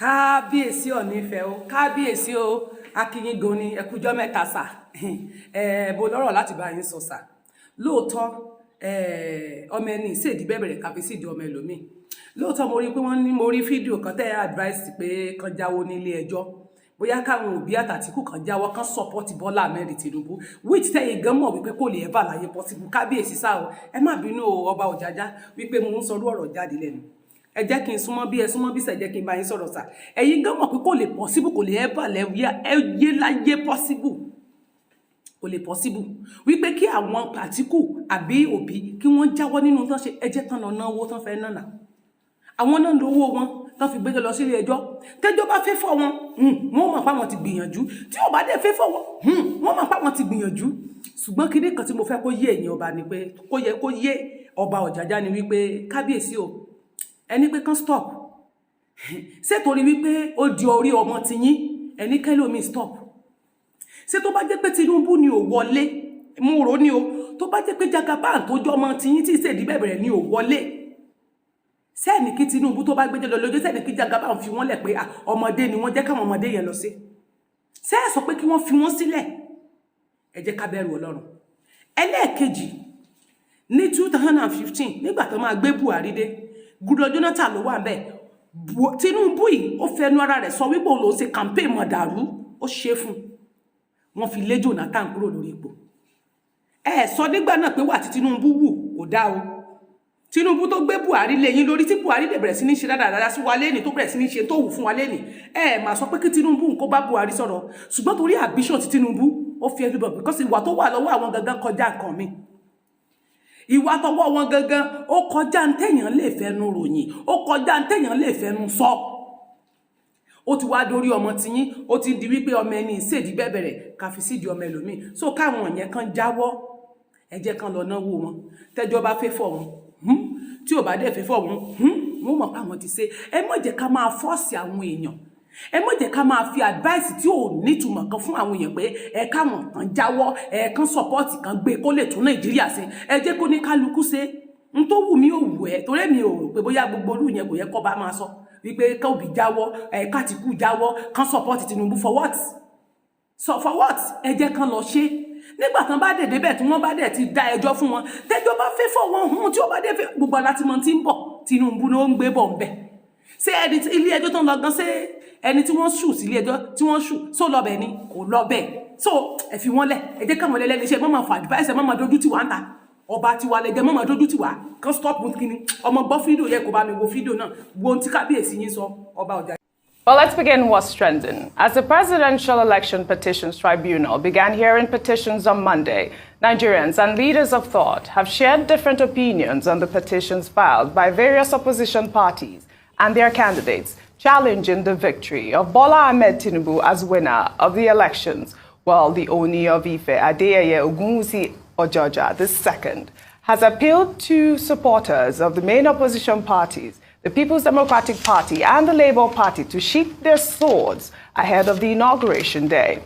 Kábíyèsí Ọ̀nífẹ́ o, kábíyèsí o, akíyín gan ni ẹkújọ́ mẹ́ta sà. Bó lọ́rọ̀ láti bá yín sọ sà. Lóòótọ́ ọmọ ẹni ìṣèdí bẹ̀bẹ̀rẹ̀ káfí sídi ọmọ ẹlòmíì. Lóòótọ́ mo rí pé wọ́n ní mo rí fídíò kan tẹ́ advice pé kan jáwọ́ nílé ẹjọ́. Bóyá káwọn Òbí àtàtìkù kan jáwọ́ kan support Bọ́lá Ahmed Tìnúbù which tẹ́yìn gan mọ̀ wípé kò lè ever láyé possible. Kábíyèsí sá o, ẹ má bínú ọba Ọ̀jájá wípé mo ń sọrú ọ̀rọ̀ jáde lẹ́nu. Ẹ jẹ́ kí n súnmọ́ bí ẹ súnmọ́ bí ṣe jẹ́ kí n bá yín sọ̀rọ̀ sà. Ẹ̀yin gan mọ̀ pé kò lè possible, kò lè ever láyé láyé possible. Kò lè possible wípé kí àwọn Àtíkù àbí Òbí kí wọ́n jáwọ́ nínú tán ṣe ẹjẹ́ tán lọ náwó tán fẹ́ náà. Àwọn náà lówó wọn tán fi gbé lọ sí ilé ẹjọ́. Tẹ́jọ́ bá fẹ́ fọ́ wọn, wọ́n mọ̀ pé wọ́n ti gbìyànjú. Tí ó bá dé fẹ́ fọ́ wọn, wọ́n mọ̀ pé wọ́n ti gbìyànjú. Ṣùgbọ́n kíní kan tí mo fẹ́ kó yé ẹ̀yin ọba ni pé kó yé ọba Ọ̀jájá ni wípé kábíyèsí o, ẹni pé kán stop. Ṣé torí wípé ó di orí ọmọ ti yín, ẹni kẹ́lòmí stop. Ṣé tó bá jẹ́ pé Tìnúbù ni ò wọlé, mo rò ní o, tó bá jẹ́ pé Jagaban tó jọ ọmọ ti yín tí ìṣèdí bẹ̀bẹ̀rẹ̀ ni ò wọlé. Sẹ́ni kí Tìnúbù tó bá gbéjẹ́ lọ lójú, sẹ́ni kí Jagaban fi wọ́n lẹ̀ pé ọmọdé ni wọ́n jẹ́ káwọn ọmọdé yẹn lọ sí. Ṣé ẹ sọ pé kí wọ́n fi wọ́n sílẹ̀? Ẹ jẹ́ ká bẹ̀rù Ọlọ́run. Ẹlẹ́ẹ̀kejì ní 2015 nígbà tó máa gbé Buhari dé, Goodluck Jonathan ló wà ńbẹ̀. Tìnúbù yìí ó fẹnu ara rẹ̀ sọ wípé òun ló ṣe campaign mọ̀dàrú, ó ṣe fún. Wọ́n fi lé Jonathan kúrò lórí ipò. Ẹ sọ nígbà náà pé wà tí Tìnúbù wù kò dá o. Tìnúbù tó gbé Buhari lé yín lórí tí Buhari dé bẹ̀rẹ̀ sí ní ṣe dáadáa sí wa lẹ́ni tó bẹ̀rẹ̀ sí ní ṣe tó wù fún wa lẹ́ni. Ẹ máa sọ pé kí Tìnúbù nǹkan bá Buhari sọ̀rọ̀. Ṣùgbọ́n torí ambition ti Tìnúbù ó fi everybody because ìwà tó wà lọ́wọ́ àwọn gangan kọjá nǹkan mi. Ìwà tọwọ́ wọn gangan ó kọjá ntẹ̀yàn lè fẹnu ròyìn, ó kọjá ntẹ̀yàn lè fẹnu sọ. Ó ti wá dórí ọmọ ti yín, ó ti di wípé ọmọ ẹni ìṣèdí bẹ̀bẹ̀rẹ̀ ká fi sídi ọmọ ẹlòmíì. So káwọn yẹn kan jáwọ́, ẹ jẹ́ kan lọ náwó wọn. Tẹ́jọ́ bá fẹ́ fọ́ wọn, tí ò bá dẹ̀ fẹ́ fọ́ wọn, wọ́n mọ̀ pé àwọn ti ṣe. Ẹ má jẹ́ ká máa fọ́ọ̀sì àwọn èèyàn. Ẹ má jẹ́ ká máa fi advice tí ò nítumọ̀ kan fún àwọn èèyàn pé ẹ káwọn kan jáwọ́, ẹ kan support kan gbé kó lè tún Nàìjíríà ṣe. Ẹ jẹ́ kó ní kálukú ṣe. N tó wù mí ò wù ẹ́ torí mi ò rò pé bóyá gbogbo olú yẹn kò yẹ kó bá máa sọ wípé ká Òbí jáwọ́, k'Àtíkù jáwọ́, kan support Tìnúbù for what? So for what? Ẹ jẹ́ kan lọ ṣe. Nígbà tán bá dé débẹ̀ tí wọ́n bá dé ti dá ẹjọ́ fún wọn, tẹ́jọ́ bá fẹ́ fọ́ wọn, tí ó bá dé fẹ́ gbogbo láti mọ̀ tí ń bọ̀, Tìnúbù ló ń gbé bọ̀ ńbẹ̀. Ṣé ẹni tí ilé ẹjọ́ tó ń lọ gan, ṣé ẹni tí wọ́n ṣù sí ilé ẹjọ́ tí wọ́n ṣù só lọ bẹ̀ ni kò lọ bẹ̀. So ẹ fi wọ́n lẹ̀, ẹ jẹ́ káwọn lẹ́lẹ́ni ṣe mọ́mọ́ fún advice, mọ́mọ́ dojú tì wá ń ta. Ọba ti wà lẹ́jẹ̀ mọ́mọ́ dojú tì wá, kan stop with kíni. Ọmọ gbọ́ fídíò yẹ kó bá mi wo fídíò náà, wo ohun tí kábíyèsí yín sọ ọba Ọ̀jájá. Well, let's begin what's trending. As the Presidential Election Petitions Tribunal began hearing petitions on Monday, Nigerians and leaders of thought have shared different opinions on the petitions filed by various opposition parties and their candidates, challenging the victory of Bola Ahmed Tîñúbü as winner of the elections, while the Ooni of Ife, Adéyẹyè Ògúnwùsì Ọ̀jájá II, has appealed to supporters of the main opposition parties, the People's Democratic Party and the Labour Party, to sheath their swords ahead of the inauguration day.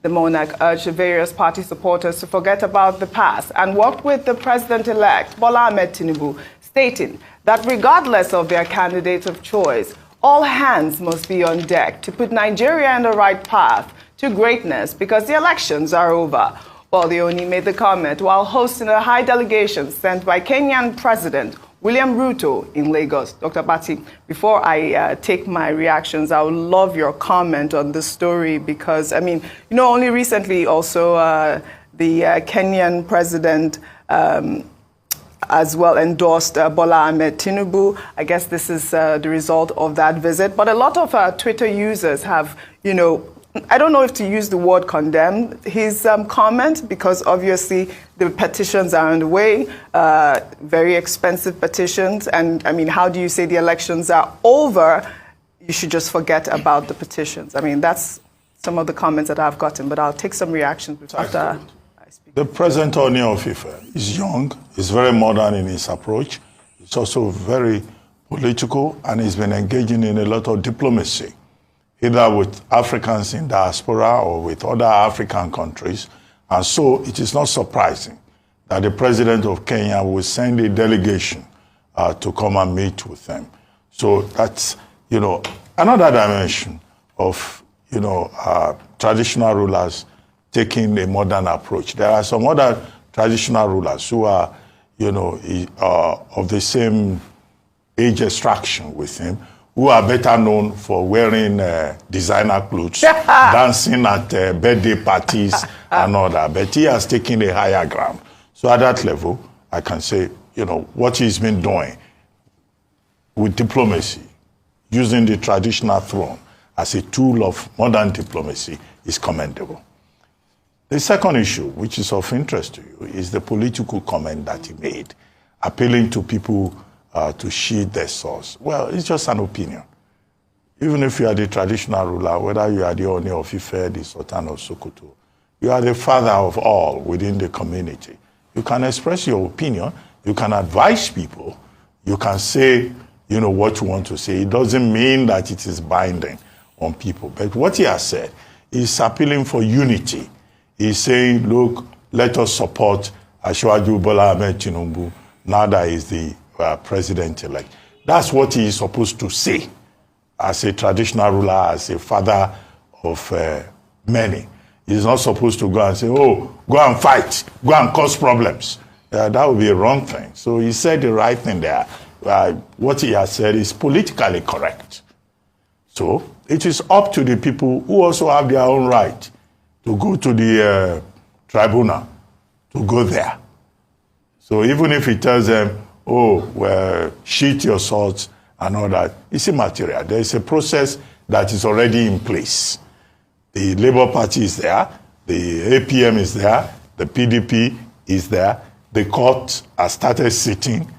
The monarch urged various party supporters to forget about the past and work with the president-elect, Bola Ahmed Tîñúbü, stating that regardless of their candidate of choice, all hands must be on deck to put Nigeria on the right path to greatness because the elections are over. Well, the Ooni made the comment while hosting a high delegation sent by Kenyan President William Ruto in Lagos. Dr. Bati, before I take my reactions, I would love your comment on this story because, I mean, you know, only recently also the Kenyan president as well endorsed Bola Ahmed Tîñúbü. I guess this is the result of that visit. But a lot of Twitter users have, you know, I don't know if to use the word condemn his comment because obviously the petitions are underway, very expensive petitions. And I mean, how do you say the elections are over? You should just forget about the petitions. I mean, that's some of the comments that I've gotten, but I'll take some reactions after I speak. The present Ooni of Ife is young, he's very modern in his approach. He's also very political and he's been engaging in a lot of diplomacy, either with Africans in diaspora or with other African countries. And so it is not surprising that the president of Kenya will send a delegation to come and meet with them. So that's, you know, another dimension of, traditional rulers taking a modern approach. There are some other traditional rulers who are, of the same age extraction with him, who are better known for wearing designer clothes, dancing at birthday parties and all that. But he has taken a higher ground. So at that level, I can say, what he's been doing with diplomacy, using the traditional throne as a tool of modern diplomacy, is commendable. The second issue, which is of interest to you, is the political comment that he made, appealing to people to sheathe their swords. Well, it's just an opinion. Even if you are the traditional ruler, whether you are the Ooni of Ife, the Sultan of Sokoto, you are the father of all within the community. You can express your opinion, you can advise people, you can say, what you want to say. It doesn't mean that it is binding on people. But what he has said is appealing for unity. He's saying, look, let us support Asiwaju Bola Ahmed Tîñúbü now that he's the president-elect. That's what he is supposed to say as a traditional ruler, as a father of many. He's not supposed to go and say, oh, go and fight, go and cause problems. That would be a wrong thing. So he said the right thing there. What he has said is politically correct. So it is up to the people who also have their own right to go to the tribunal, to go there. So even if he tells them, oh, well, sheath your swords and all that, it's immaterial. There is a process that is already in place. The Labour Party is there, the APM is there, the PDP is there, the court has started sitting.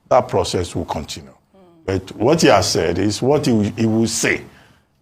That process will continue. But what he has said is what he will say,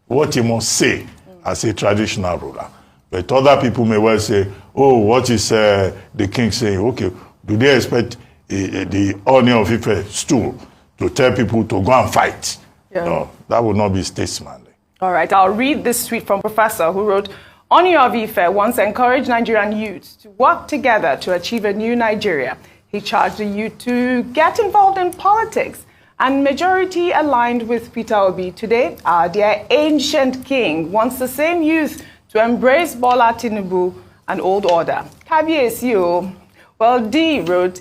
what he must say as a traditional ruler. But other people may well say, oh, what is the king saying? Okay, do they expect the Ooni of Ife stool to tell people to go and fight? Yeah. No, that would not be statesmanly. All right, I'll read this tweet from Professor who wrote, Ooni of Ife once encouraged Nigerian youths to work together to achieve a new Nigeria. He charged the youth to get involved in politics, and majority aligned with Peter Øbîi. Today, our dear ancient king wants the same youth to embrace Bola Tîñúbü and old order. Kábíyèsí o. Well, D wrote,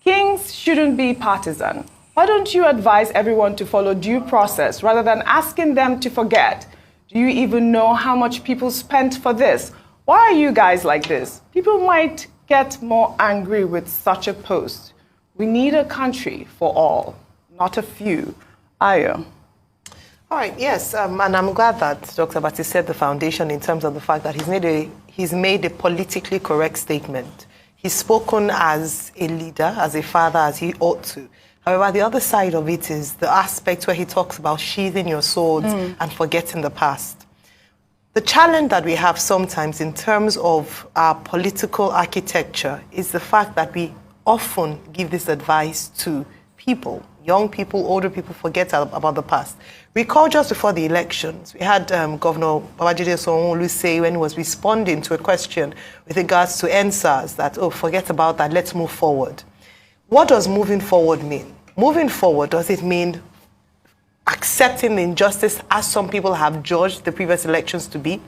kings shouldn't be partisan. Why don't you advise everyone to follow due process rather than asking them to forget? Do you even know how much people spent for this? Why are you guys like this? People might get more angry with such a post. We need a country for all, not a few. Ayo. All right, yes, and I'm glad that Dr. Bati said the foundation in terms of the fact that he's made a politically correct statement. He's spoken as a leader, as a father, as he ought to. However, the other side of it is the aspect where he talks about sheathing your swords and forgetting the past. The challenge that we have sometimes in terms of our political architecture is the fact that we often give this advice to people, young people, older people, forget about the past. Recall just before the elections, we had Governor Babajide Sanwo-Olu say when he was responding to a question with regards to NSAS that, oh, forget about that, let's move forward. What does moving forward mean? Moving forward, does it mean accepting the injustice as some people have judged the previous elections to be?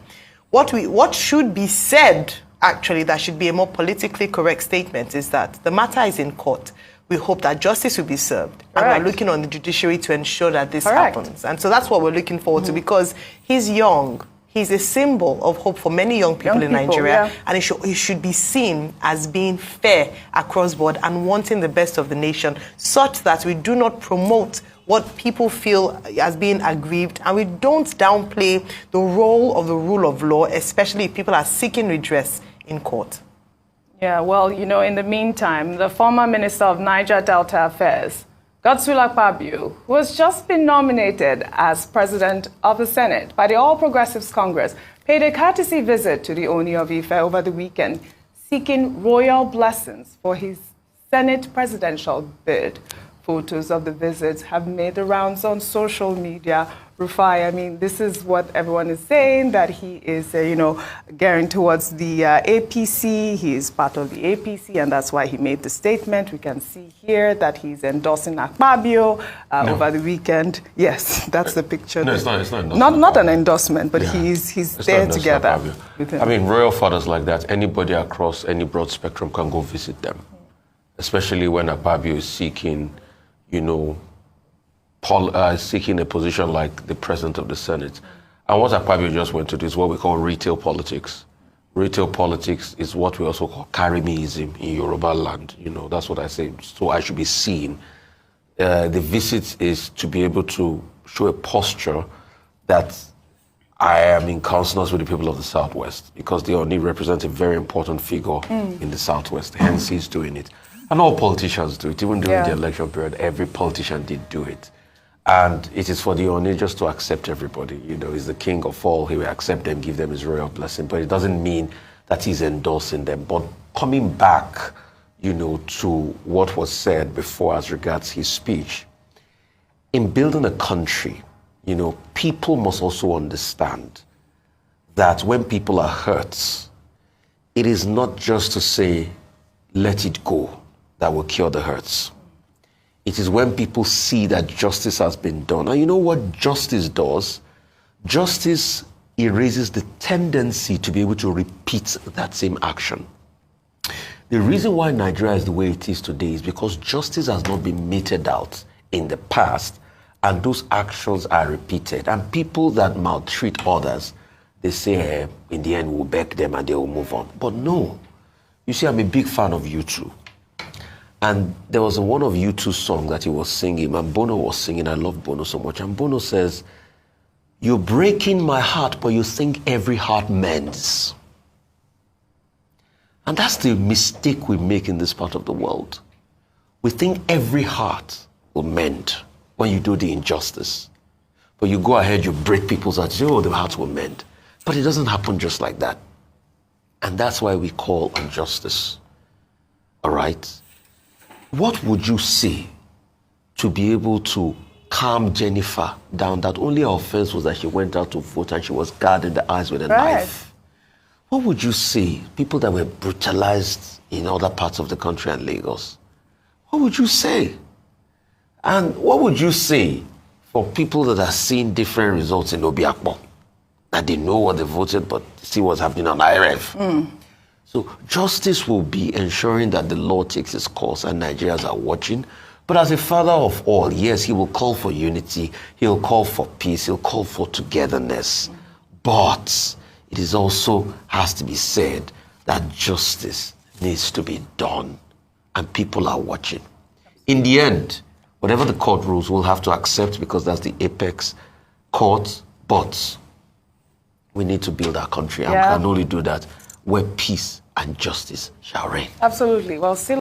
What should be said, actually, that should be a more politically correct statement is that the matter is in court. We hope that justice will be served. Correct. And we're looking on the judiciary to ensure that this happens. And so that's what we're looking forward to, because he's young. He's a symbol of hope for many young people in Nigeria. And he should be seen as being fair across board and wanting the best of the nation, such that we do not promote what people feel as being aggrieved, and we don't downplay the role of the rule of law, especially if people are seeking redress in court. Yeah, well, in the meantime, the former Minister of Niger Delta Affairs, Godswill Akpabio, who has just been nominated as President of the Senate by the All Progressives Congress, paid a courtesy visit to the Ooni of Ife over the weekend, seeking royal blessings for his Senate presidential bid. photos of the visits have made the rounds on social media. Rufai, I mean, this is what everyone is saying, that he is, gearing towards the APC. He is part of the APC, and that's why he made the statement. We can see here that he's endorsing Akpabio over the weekend. Yes, that's the picture. No, it's not not an endorsement, but he's there together with him. I mean, royal fathers like that, anybody across any broad spectrum can go visit them, especially when Akpabio is seeking, seeking a position like the president of the Senate. And what Akpabio just went to do is what we call retail politics. Retail politics is what we also call Karimiism in Yoruba land. That's what I say. So I should be seen. The visit is to be able to show a posture that I am in consonance with the people of the Southwest, because they only represent a very important figure in the Southwest. Hence, he's doing it. And all politicians do it. Even during the election period, every politician did do it. And it is for the Ooni just to accept everybody. He's the king of all. He will accept them, give them his royal blessing. But it doesn't mean that he's endorsing them. But coming back, to what was said before as regards his speech, in building a country, people must also understand that when people are hurt, it is not just to say, let it go, that will cure the hurts. It is when people see that justice has been done. And you know what justice does? Justice erases the tendency to be able to repeat that same action. The reason why Nigeria is the way it is today is because justice has not been meted out in the past, and those actions are repeated. And people that maltreat others, they say, in the end, we'll beg them and they will move on. But no. You see, I'm a big fan of U2. And there was one of U2's songs that he was singing, and Bono was singing. I love Bono so much. And Bono says, "You're breaking my heart, but you think every heart mends." And that's the mistake we make in this part of the world. We think every heart will mend when you do the injustice. But you go ahead, you break people's hearts, the hearts will mend. But it doesn't happen just like that. And that's why we call on justice. All right? What would you say to be able to calm Jennifer down, that only her offense was that she went out to vote and she was guarding the eyes with a knife? What would you say, people that were brutalized in other parts of the country and Lagos? What would you say? And what would you say for people that are seeing different results in Obiakpo? That they know what they voted, but see what's happening on IRF. So justice will be ensuring that the law takes its course and Nigerians are watching. But as a father of all, yes, he will call for unity, he'll call for peace, he'll call for togetherness. But it is also has to be said that justice needs to be done and people are watching. In the end, whatever the court rules, we'll have to accept because that's the apex court. But we need to build our country and can only do that where peace and justice shall reign. Absolutely. Well, still